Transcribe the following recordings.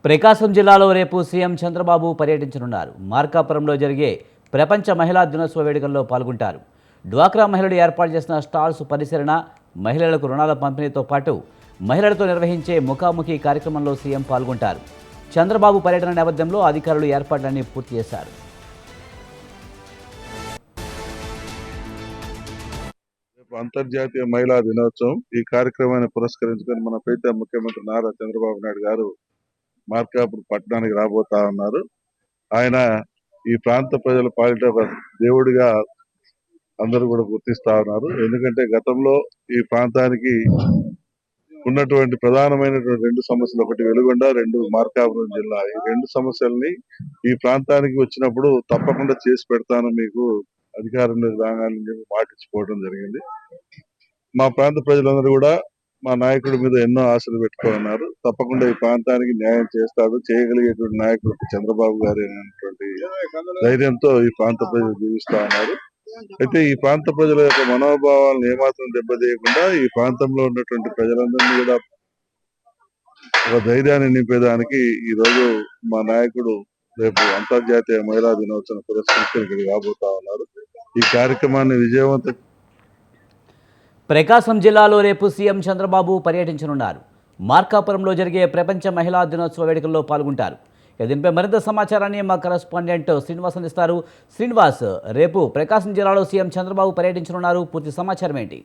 ప్రకాశం జిల్లాలో రేపు సీఎం చంద్రబాబు పర్యటించనున్నారు. మార్కాపురంలో జరిగే ప్రపంచ మహిళా దినోత్సవ వేడుకల్లో పాల్గొంటారు. డ్వాక్రా మహిళలు ఏర్పాటు చేసిన స్టాల్స్ పరిశీలన, మహిళలకు రుణాల పంపిణీతో పాటు మహిళలతో నిర్వహించే ముఖాముఖి కార్యక్రమంలో సీఎం పాల్గొంటారు. చంద్రబాబు పర్యటన నేపథ్యంలో అధికారులు ఏర్పాట్లన్నీ పూర్తి చేశారు. అంతర్జాతీయ మహిళా దినోత్సవం ఈ కార్యక్రమాన్ని పురస్కరించుకొని మన ప్రీత ముఖ్యమంత్రి నారా చంద్రబాబు నాయుడు గారు మార్కాపురం పట్టణానికి రాబోతా ఉన్నారు. ఆయన ఈ ప్రాంత ప్రజల పాలిట దేవుడిగా అందరూ కూడా గుర్తిస్తా ఉన్నారు. ఎందుకంటే గతంలో ఈ ప్రాంతానికి ఉన్నటువంటి ప్రధానమైనటువంటి రెండు సమస్యలు, ఒకటి వెలుగొండ, రెండు మార్కాపురం జిల్లా. ఈ రెండు సమస్యల్ని ఈ ప్రాంతానికి వచ్చినప్పుడు తప్పకుండా చేసి పెడతాను, మీకు అధికారంలోకి రాగాలని చెప్పి మాటిచ్చిపోవడం జరిగింది. మా ప్రాంత ప్రజలందరూ కూడా మా నాయకుడి మీద ఎన్నో ఆశలు పెట్టుకున్నారు. తప్పకుండా ఈ ప్రాంతానికి న్యాయం చేస్తాడు, చేయగలిగేటువంటి నాయకుడు చంద్రబాబు గారు అనేటువంటి ధైర్యంతో ఈ ప్రాంత ప్రజలు జీవిస్తా ఉన్నారు. అయితే ఈ ప్రాంత ప్రజల యొక్క మనోభావాలను ఏమాత్రం దెబ్బతీయకుండా ఈ ప్రాంతంలో ఉన్నటువంటి ప్రజలందరినీ కూడా ఒక ధైర్యాన్ని నింపేదానికి ఈ రోజు మా నాయకుడు రేపు అంతర్జాతీయ మహిళా దినోత్సవం పురస్కరించి ఇక్కడికి రాబోతా ఉన్నారు. ఈ కార్యక్రమాన్ని విజయవంతం. ప్రకాశం జిల్లాలో రేపు సీఎం చంద్రబాబు పర్యటించనున్నారు. మార్కాపురంలో జరిగే ప్రపంచ మహిళా దినోత్సవ వేడుకల్లో పాల్గొంటారు. దీనిపై మరింత సమాచారాన్ని మా కరెస్పాండెంట్ శ్రీనివాస్ అందిస్తారు. శ్రీనివాస్, రేపు ప్రకాశం జిల్లాలో సీఎం చంద్రబాబు పర్యటించనున్నారు, పూర్తి సమాచారం ఏంటి?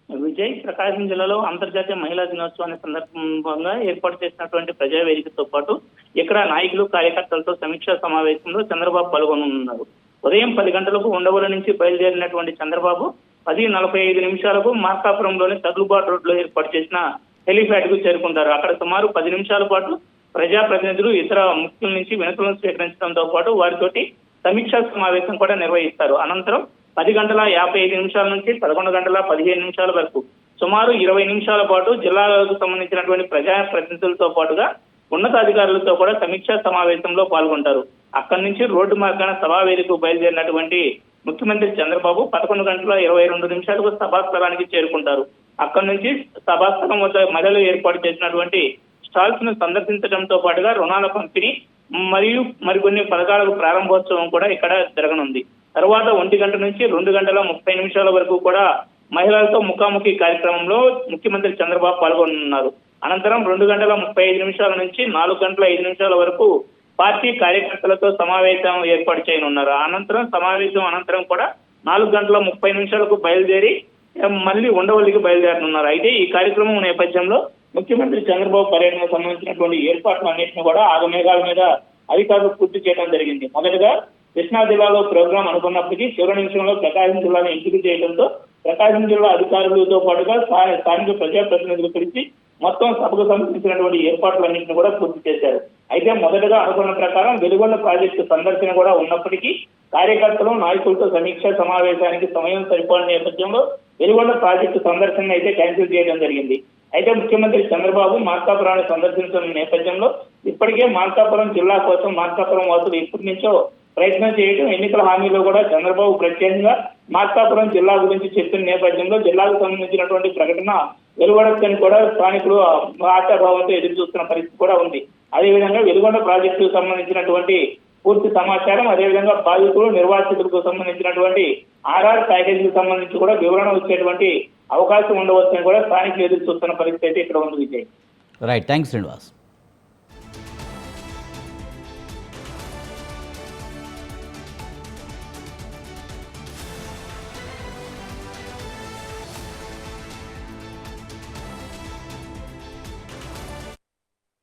విజయ్, ప్రకాశం జిల్లాలో అంతర్జాతీయ మహిళా దినోత్సవాన్ని సందర్భంగా ఏర్పాటు చేసినటువంటి ప్రజావేదికతో పాటు ఇక్కడ నాయకులు, కార్యకర్తలతో సమీక్షా సమావేశంలో చంద్రబాబు పాల్గొనున్నారు. ఉదయం 10 గంటలకు ఉండవల్లి నుంచి బయలుదేరినటువంటి చంద్రబాబు 10:45 మార్కాపురంలోని తగులుబాటు రోడ్లో ఏర్పాటు చేసిన హెలిప్యాడ్ కు చేరుకుంటారు. అక్కడ సుమారు 10 నిమిషాల పాటు ప్రజాప్రతినిధులు, ఇతర ముఖ్యుల నుంచి వినతులను స్వీకరించడంతో పాటు వారితోటి సమీక్షా సమావేశం కూడా నిర్వహిస్తారు. అనంతరం 10:55 నుంచి 11:15 వరకు సుమారు 20 నిమిషాల పాటు జిల్లాలకు సంబంధించినటువంటి ప్రజాప్రతినిధులతో పాటుగా ఉన్నతాధికారులతో కూడా సమీక్షా సమావేశంలో పాల్గొంటారు. అక్కడి నుంచి రోడ్డు మార్గాన సభావేదికకు బయలుదేరినటువంటి ముఖ్యమంత్రి చంద్రబాబు 11:22 సభాస్థలానికి చేరుకుంటారు. అక్కడి నుంచి సభాస్థలం వద్ద మహిళలు ఏర్పాటు చేసినటువంటి స్టాల్స్ ను సందర్శించడంతో పాటుగా రుణాల పంపిణీ మరియు మరికొన్ని పథకాలకు ప్రారంభోత్సవం కూడా ఇక్కడ జరగనుంది. తర్వాత 1 గంట నుంచి 2:30 వరకు కూడా మహిళలతో ముఖాముఖి కార్యక్రమంలో ముఖ్యమంత్రి చంద్రబాబు పాల్గొనున్నారు. అనంతరం 2:35 నుంచి 4:05 వరకు పార్టీ కార్యకర్తలతో సమావేశం ఏర్పాటు చేయనున్నారు. అనంతరం సమావేశం అనంతరం కూడా 4:30 బయలుదేరి మళ్ళీ ఉండవల్లికి బయలుదేరనున్నారు. అయితే ఈ కార్యక్రమం నేపథ్యంలో ముఖ్యమంత్రి చంద్రబాబు పర్యటనకు సంబంధించినటువంటి ఏర్పాట్లు అన్నింటినీ కూడా ఆగమేఘాల మీద అధికారులు పూర్తి చేయడం జరిగింది. మొదటగా కృష్ణా జిల్లాలో ప్రోగ్రాం అనుకున్నప్పటికీ చివరి నిమిషంలో ప్రకాశం జిల్లాను ఎంపిక చేయడంతో ప్రకాశం జిల్లా అధికారులతో పాటుగా స్థానిక ప్రజాప్రతినిధులు కలిసి మొత్తం సభకు సంబంధించినటువంటి ఏర్పాట్లన్నింటినీ కూడా పూర్తి చేశారు. అయితే మొదటగా అనుకున్న ప్రకారం వెలుగొండ ప్రాజెక్టు సందర్శన కూడా ఉన్నప్పటికీ కార్యకర్తలు, నాయకులతో సమీక్ష సమావేశానికి సమయం సరిపోని నేపథ్యంలో వెలుగొండ ప్రాజెక్టు సందర్శన అయితే క్యాన్సిల్ చేయడం జరిగింది. అయితే ముఖ్యమంత్రి చంద్రబాబు మార్కాపురాన్ని సందర్శించిన నేపథ్యంలో ఇప్పటికే మార్కాపురం జిల్లా కోసం మార్కాపురం వాసులు ఎప్పటి నుంచో ప్రయత్నం చేయడం, ఎన్నికల హామీలో కూడా చంద్రబాబు ప్రత్యేకంగా మార్కాపురం జిల్లా గురించి చెప్పిన నేపథ్యంలో జిల్లాకు సంబంధించినటువంటి ప్రకటన వెలువడొచ్చని కూడా స్థానికులు ఆశాభావంతో ఎదురు చూస్తున్న పరిస్థితి కూడా ఉంది. అదేవిధంగా వెలుగొండ ప్రాజెక్టుకు సంబంధించినటువంటి పూర్తి సమాచారం, అదేవిధంగా బాధితులు, నిర్వాసితులకు సంబంధించినటువంటి ఆర్ఆర్ ప్యాకేజీకి సంబంధించి కూడా వివరణ వచ్చేటువంటి అవకాశం ఉండవచ్చని కూడా స్థానికులు ఎదురు చూస్తున్న పరిస్థితి అయితే ఇక్కడ ఉంది. విజయ్. Right, thanks Srinivas.